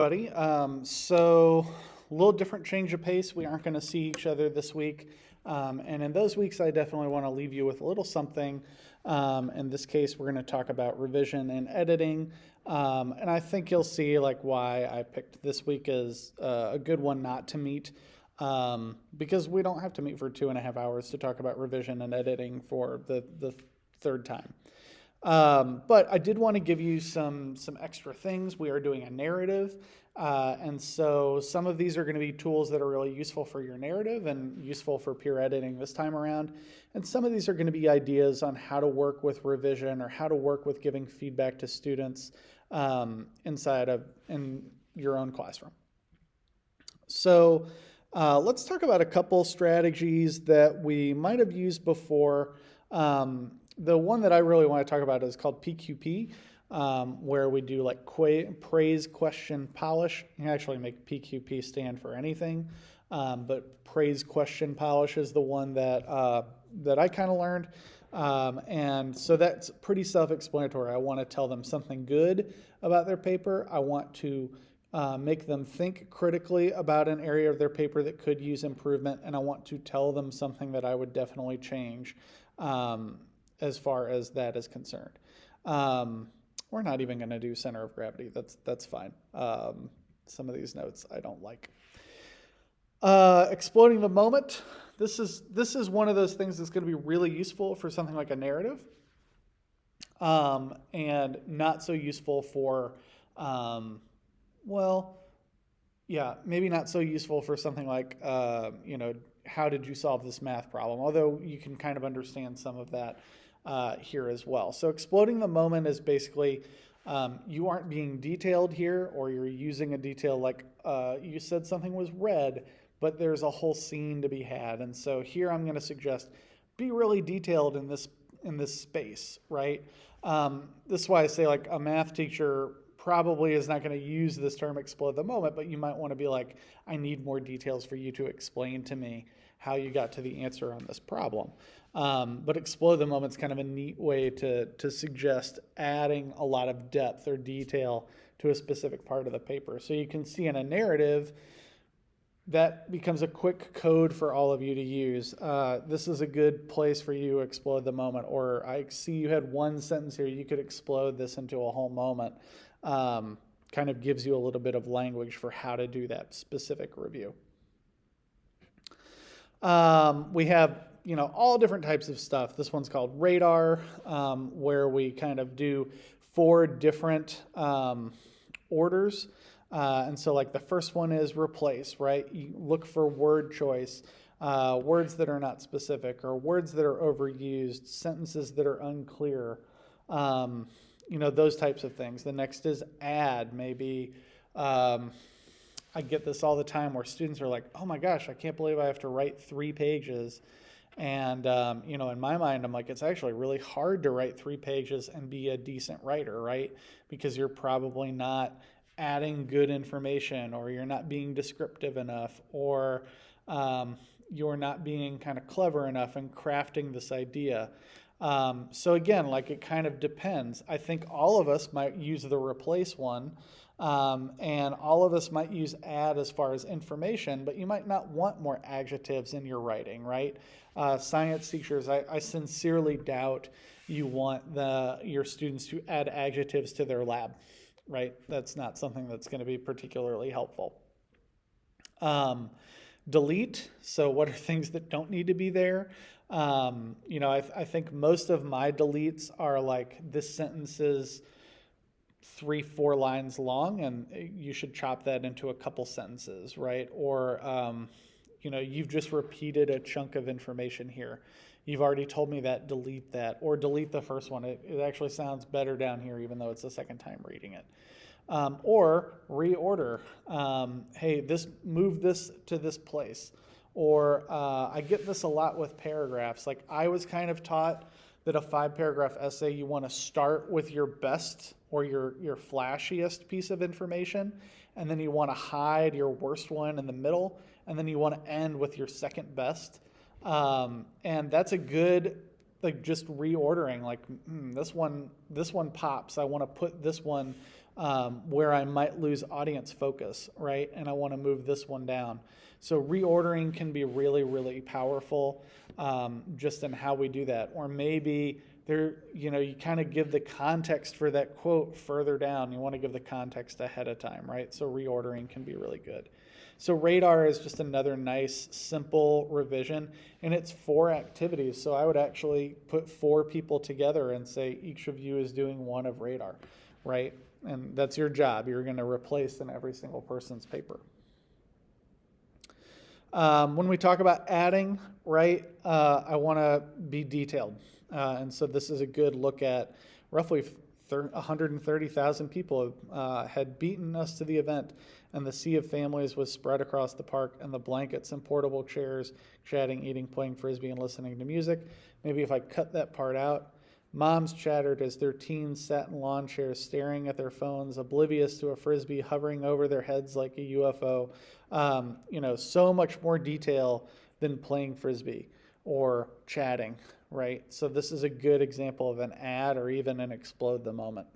Buddy. So a little different change of pace. We aren't going to see each other this week. And in those weeks, I definitely want to leave you with a little something. In this case, we're going to talk about revision and editing. And I think you'll see like why I picked this week as a good one not to meet. Because we don't have to meet for 2.5 hours to talk about revision and editing for the third time. But I did want to give you some extra things. We are doing a narrative, and so some of these are going to be tools that are really useful for your narrative and useful for peer editing this time around. And some of these are going to be ideas on how to work with revision or how to work with giving feedback to students in your own classroom. So let's talk about a couple strategies that we might have used before. The one that I really want to talk about is called PQP, where we do like praise, question, polish. You can actually make PQP stand for anything, but praise, question, polish is the one that I kind of learned. And so that's pretty self-explanatory. I want to tell them something good about their paper. I want to make them think critically about an area of their paper that could use improvement, and I want to tell them something that I would definitely change. As far as that is concerned. We're not even going to do center of gravity. That's fine. Some of these notes I don't like. Exploding the moment. This is one of those things that's going to be really useful for something like a narrative, and not so useful for, maybe not so useful for something like, how did you solve this math problem? Although you can kind of understand some of that here as well. So exploding the moment is basically you aren't being detailed here, or you're using a detail like you said something was red, but there's a whole scene to be had. And so here I'm going to suggest be really detailed in this space, right? This is why I say like a math teacher probably is not going to use this term explode the moment, but you might want to be like, I need more details for you to explain to me how you got to the answer on this problem. But explode the moment is kind of a neat way to suggest adding a lot of depth or detail to a specific part of the paper. So you can see in a narrative, that becomes a quick code for all of you to use. This is a good place for you to explode the moment. Or I see you had one sentence here, you could explode this into a whole moment. Kind of gives you a little bit of language for how to do that specific review. We have, all different types of stuff. This one's called Radar, where we kind of do 4 different orders. And so like the first one is replace, right? You look for word choice, words that are not specific, or words that are overused, sentences that are unclear, those types of things. The next is add. Maybe I get this all the time where students are like, oh my gosh, I can't believe I have to write 3 pages. And, in my mind, I'm like, it's actually really hard to write 3 pages and be a decent writer, right? Because you're probably not adding good information, or you're not being descriptive enough, or you're not being kind of clever enough in crafting this idea. So again, like it kind of depends. I think all of us might use the replace one, and all of us might use add as far as information, but you might not want more adjectives in your writing, right? Science teachers, I sincerely doubt you want your students to add adjectives to their lab, right? That's not something that's going to be particularly helpful. Delete. So what are things that don't need to be there? I think most of my deletes are like, this sentence is 3-4 lines long, and you should chop that into a couple sentences, right? Or, you've just repeated a chunk of information here. You've already told me that, delete that, or delete the first one. It actually sounds better down here, even though it's the second time reading it. Or reorder. Hey, move this to this place. Or I get this a lot with paragraphs. Like I was kind of taught that a 5-paragraph essay, you want to start with your best or your flashiest piece of information, and then you want to hide your worst one in the middle, and then you want to end with your second best. And that's a good, like, just reordering, like, this one pops. I want to put this one where I might lose audience focus, right? And I want to move this one down. So reordering can be really, really powerful just in how we do that. Or maybe you kind of give the context for that quote further down. You want to give the context ahead of time, right? So reordering can be really good. So Radar is just another nice, simple revision, and it's 4 activities. So I would actually put 4 people together and say each of you is doing one of Radar, right? And that's your job. You're going to replace in every single person's paper. When we talk about adding, right, I want to be detailed. And so this is a good look at roughly 130,000 people had beaten us to the event, and the sea of families was spread across the park, and the blankets and portable chairs, chatting, eating, playing Frisbee, and listening to music. Maybe if I cut that part out. Moms chattered as their teens sat in lawn chairs staring at their phones, oblivious to a Frisbee hovering over their heads like a UFO. So much more detail than playing Frisbee or chatting, right? So this is a good example of an add or even an explode the moment.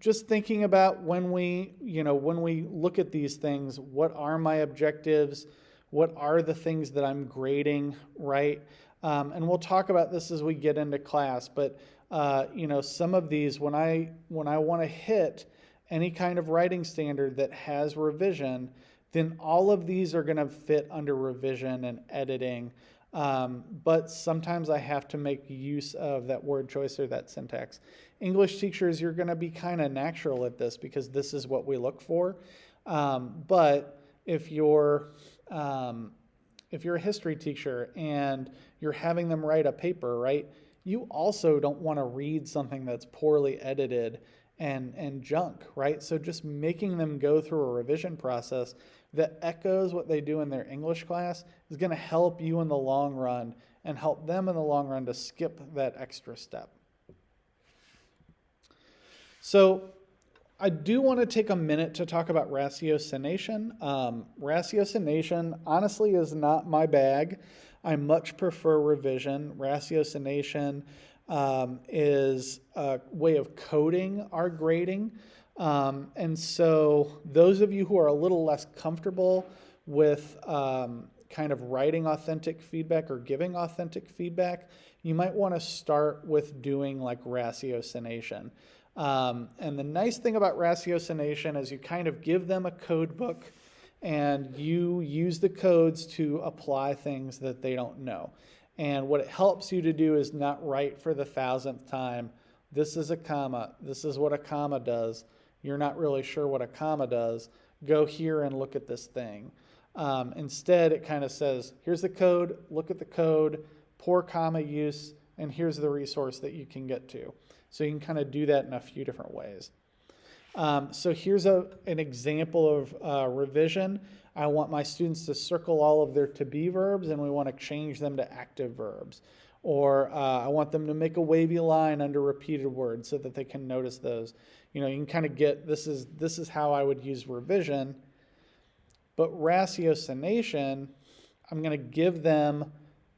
Just thinking about when we look at these things, what are my objectives? What are the things that I'm grading, right? And we'll talk about this as we get into class, but some of these, when I want to hit any kind of writing standard that has revision, then all of these are going to fit under revision and editing. But sometimes I have to make use of that word choice or that syntax. English teachers, you're going to be kind of natural at this because this is what we look for. But if you're a history teacher and you're having them write a paper, right, you also don't want to read something that's poorly edited and junk, right? So just making them go through a revision process that echoes what they do in their English class is going to help you in the long run and help them in the long run to skip that extra step. So I do want to take a minute to talk about ratiocination. Ratiocination honestly is not my bag. I much prefer revision. Ratiocination is a way of coding our grading. And so those of you who are a little less comfortable with kind of writing authentic feedback or giving authentic feedback, you might want to start with doing like ratiocination. And the nice thing about ratiocination is you kind of give them a code book and you use the codes to apply things that they don't know. And what it helps you to do is not write for the 1,000th time, this is a comma, this is what a comma does. You're not really sure what a comma does. Go here and look at this thing. Instead, it kind of says, here's the code, look at the code, poor comma use, and here's the resource that you can get to. So you can kind of do that in a few different ways. So here's an example of revision. I want my students to circle all of their to be verbs, and we want to change them to active verbs. Or I want them to make a wavy line under repeated words so that they can notice those. You can kind of get, this is how I would use revision. But ratiocination, I'm going to give them,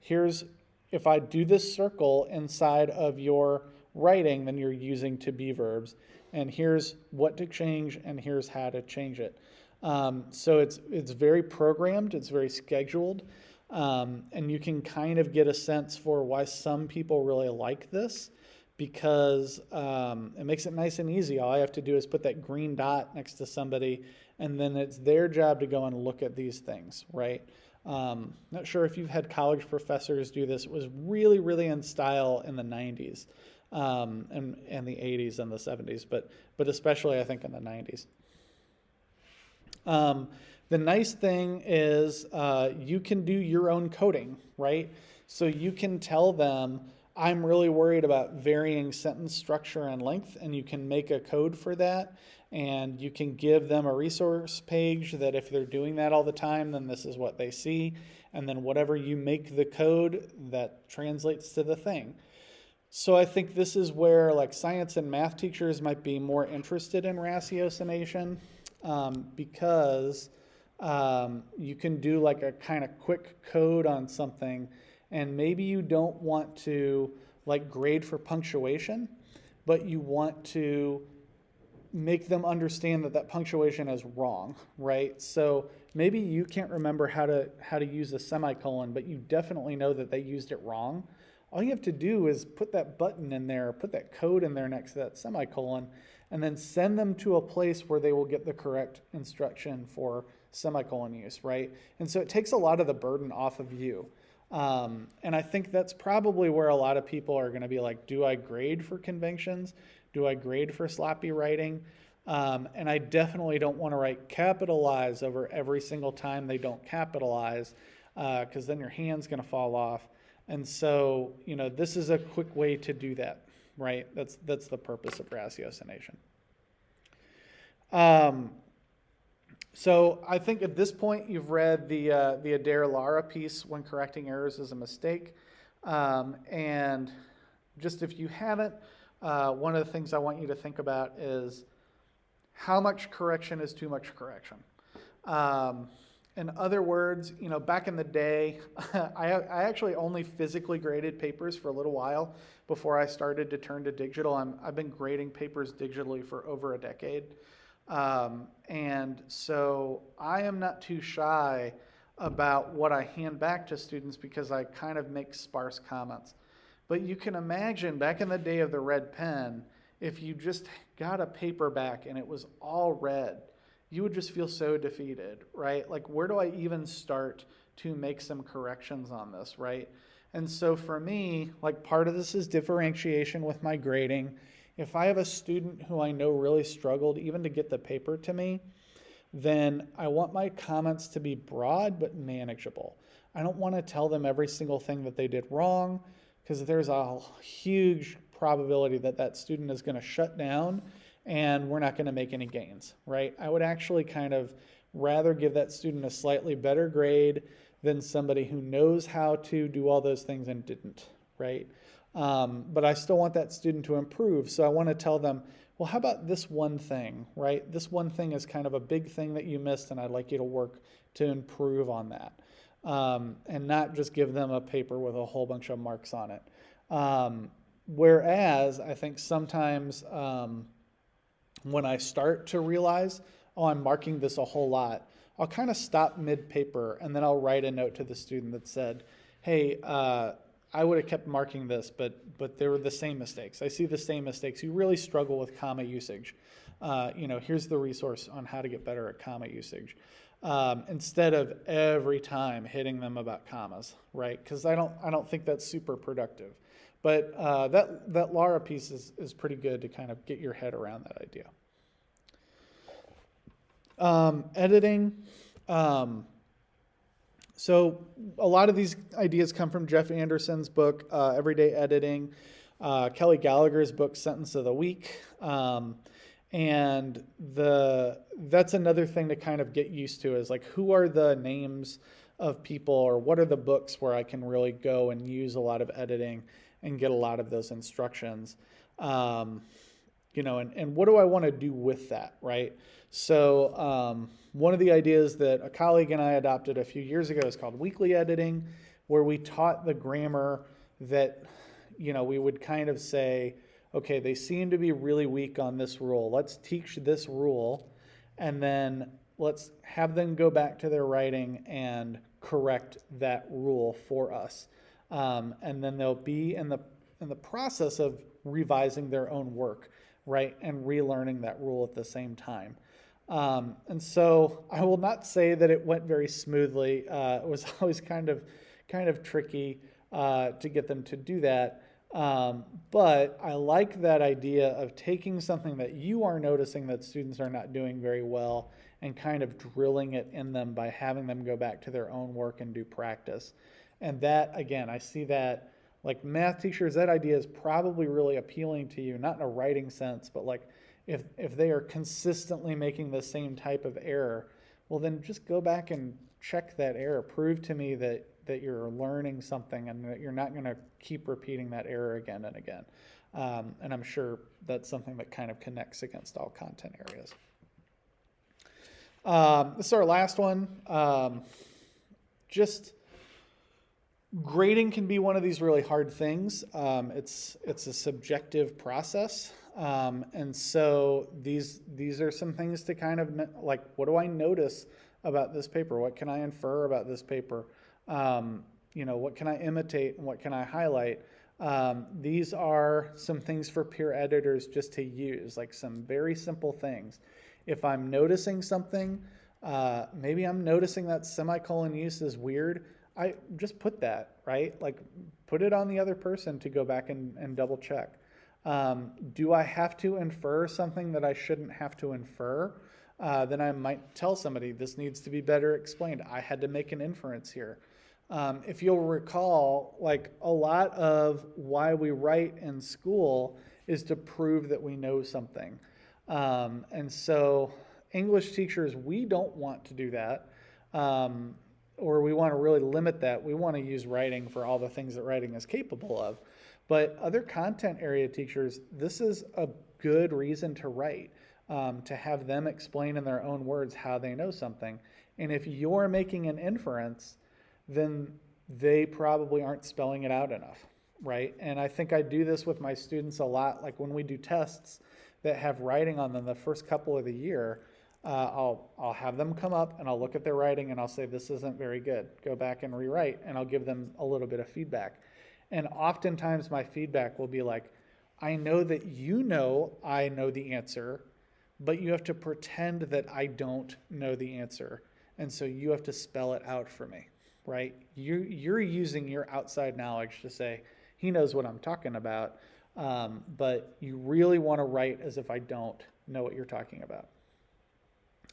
if I do this circle inside of your writing, then you're using to be verbs. And here's what to change, and here's how to change it. So it's very programmed, it's very scheduled, and you can kind of get a sense for why some people really like this, because it makes it nice and easy. All I have to do is put that green dot next to somebody, and then it's their job to go and look at these things, right? Not sure if you've had college professors do this. It was really, really in style in the 90s. And the 80s and the 70s, but especially I think in the 90s. The nice thing is you can do your own coding, right? So you can tell them, I'm really worried about varying sentence structure and length, and you can make a code for that, and you can give them a resource page that if they're doing that all the time, then this is what they see, and then whatever you make the code, that translates to the thing. So I think this is where like science and math teachers might be more interested in ratiocination because you can do like a kind of quick code on something And maybe you don't want to like grade for punctuation, but you want to make them understand that that punctuation is wrong, right? So maybe you can't remember how to use a semicolon, but you definitely know that they used it wrong. All you have to do is put that button in there, put that code in there next to that semicolon, and then send them to a place where they will get the correct instruction for semicolon use, right? And so it takes a lot of the burden off of you. And I think that's probably where a lot of people are going to be like, do I grade for conventions? Do I grade for sloppy writing? And I definitely don't want to write capitalize over every single time they don't capitalize, because then your hand's going to fall off. And so, this is a quick way to do that, right? That's the purpose of ratiocination. So I think at this point you've read the Adair-Lara piece, When Correcting Errors is a Mistake. And just if you haven't, one of the things I want you to think about is how much correction is too much correction. In other words, back in the day, I actually only physically graded papers for a little while before I started to turn to digital. I've been grading papers digitally for over a decade. And so I am not too shy about what I hand back to students because I kind of make sparse comments. But you can imagine back in the day of the red pen, if you just got a paper back and it was all red, you would just feel so defeated, right? Like, where do I even start to make some corrections on this, right? And so for me, like, part of this is differentiation with my grading. If I have a student who I know really struggled even to get the paper to me, then I want my comments to be broad but manageable. I don't want to tell them every single thing that they did wrong, because there's a huge probability that that student is going to shut down and we're not going to make any gains, right? I would actually kind of rather give that student a slightly better grade than somebody who knows how to do all those things and didn't, right? But I still want that student to improve. So I want to tell them, well, how about this one thing, right? This one thing is kind of a big thing that you missed, and I'd like you to work to improve on that. And not just give them a paper with a whole bunch of marks on it. Whereas I think sometimes when I start to realize, oh, I'm marking this a whole lot, I'll kind of stop mid-paper and then I'll write a note to the student that said, hey, I would have kept marking this, but there were the same mistakes. I see the same mistakes. You really struggle with comma usage. Here's the resource on how to get better at comma usage. Instead of every time hitting them about commas, right? Because I don't think that's super productive. But that Lara piece is pretty good to kind of get your head around that idea. Editing. So a lot of these ideas come from Jeff Anderson's book, Everyday Editing, Kelly Gallagher's book, Sentence of the Week. And that's another thing to kind of get used to is like, who are the names of people, or what are the books where I can really go and use a lot of editing and get a lot of those instructions, and what do I want to do with that, right? So one of the ideas that a colleague and I adopted a few years ago is called weekly editing, where we taught the grammar that, we would kind of say, okay, they seem to be really weak on this rule. Let's teach this rule, and then let's have them go back to their writing and correct that rule for us. And then they'll be in the process of revising their own work, right, and relearning that rule at the same time. And so I will not say that it went very smoothly. It was always kind of tricky to get them to do that. But I like that idea of taking something that you are noticing that students are not doing very well and kind of drilling it in them by having them go back to their own work and do practice. And that, again, I see that, like, math teachers, that idea is probably really appealing to you, not in a writing sense, but like if they are consistently making the same type of error, well, then just go back and check that error. Prove to me that you're learning something and that you're not going to keep repeating that error again and again. And I'm sure that's something that kind of connects against all content areas. This is our last one. Just Grading can be one of these really hard things. It's a subjective process, and so these are some things to kind of like, what do I notice about this paper? What can I infer about this paper? What can I imitate and what can I highlight? These are some things for peer editors just to use, like some very simple things. If I'm noticing something, maybe I'm noticing that semicolon use is weird. I just put that, right? Like, put it on the other person to go back and double check. Do I have to infer something that I shouldn't have to infer? Then I might tell somebody, this needs to be better explained. I had to make an inference here. If you'll recall, like, a lot of why we write in school is to prove that we know something. And so English teachers, we don't want to do that. Or we want to really limit that. We want to use writing for all the things that writing is capable of. But other content area teachers, this is a good reason to write, to have them explain in their own words how they know something. And if you're making an inference, then they probably aren't spelling it out enough, right? And I think I do this with my students a lot. Like when we do tests that have writing on them the first couple of the year, I'll have them come up and I'll look at their writing and I'll say, this isn't very good. Go back and rewrite, and I'll give them a little bit of feedback. And oftentimes my feedback will be like, I know that I know the answer, but you have to pretend that I don't know the answer. And so you have to spell it out for me, right? You're using your outside knowledge to say, he knows what I'm talking about, but you really want to write as if I don't know what you're talking about.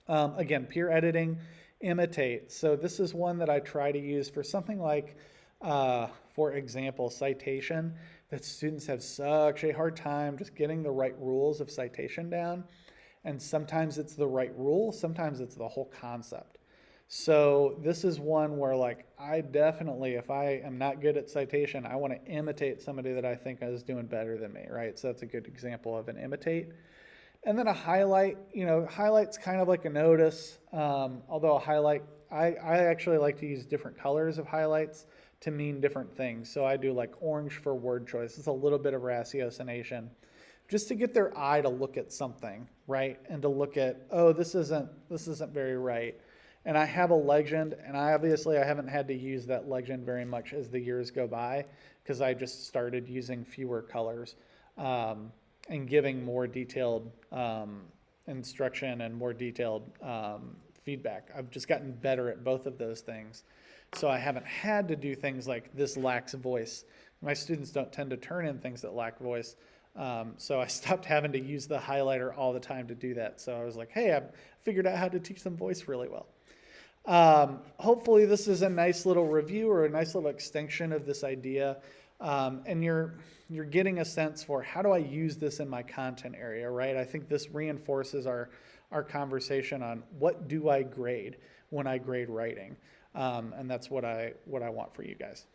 Again, peer editing, imitate. So this is one that I try to use for something like, for example, citation, that students have such a hard time just getting the right rules of citation down. And sometimes it's the right rule, sometimes it's the whole concept. So this is one where, like, I definitely, if I am not good at citation, I want to imitate somebody that I think is doing better than me, right? So that's a good example of an imitate. And then a highlight, highlight's kind of like a notice, although a highlight, I actually like to use different colors of highlights to mean different things. So I do like orange for word choice. It's a little bit of ratiocination, just to get their eye to look at something, right? And to look at, oh, this isn't very right. And I have a legend, and I haven't had to use that legend very much as the years go by, because I just started using fewer colors. And giving more detailed instruction and more detailed feedback. I've just gotten better at both of those things. So I haven't had to do things like this lacks voice. My students don't tend to turn in things that lack voice. So I stopped having to use the highlighter all the time to do that. So I was like, hey, I figured out how to teach them voice really well. Hopefully this is a nice little review or a nice little extension of this idea. And you're getting a sense for, how do I use this in my content area, right? I think this reinforces our conversation on what do I grade when I grade writing. And that's what I want for you guys.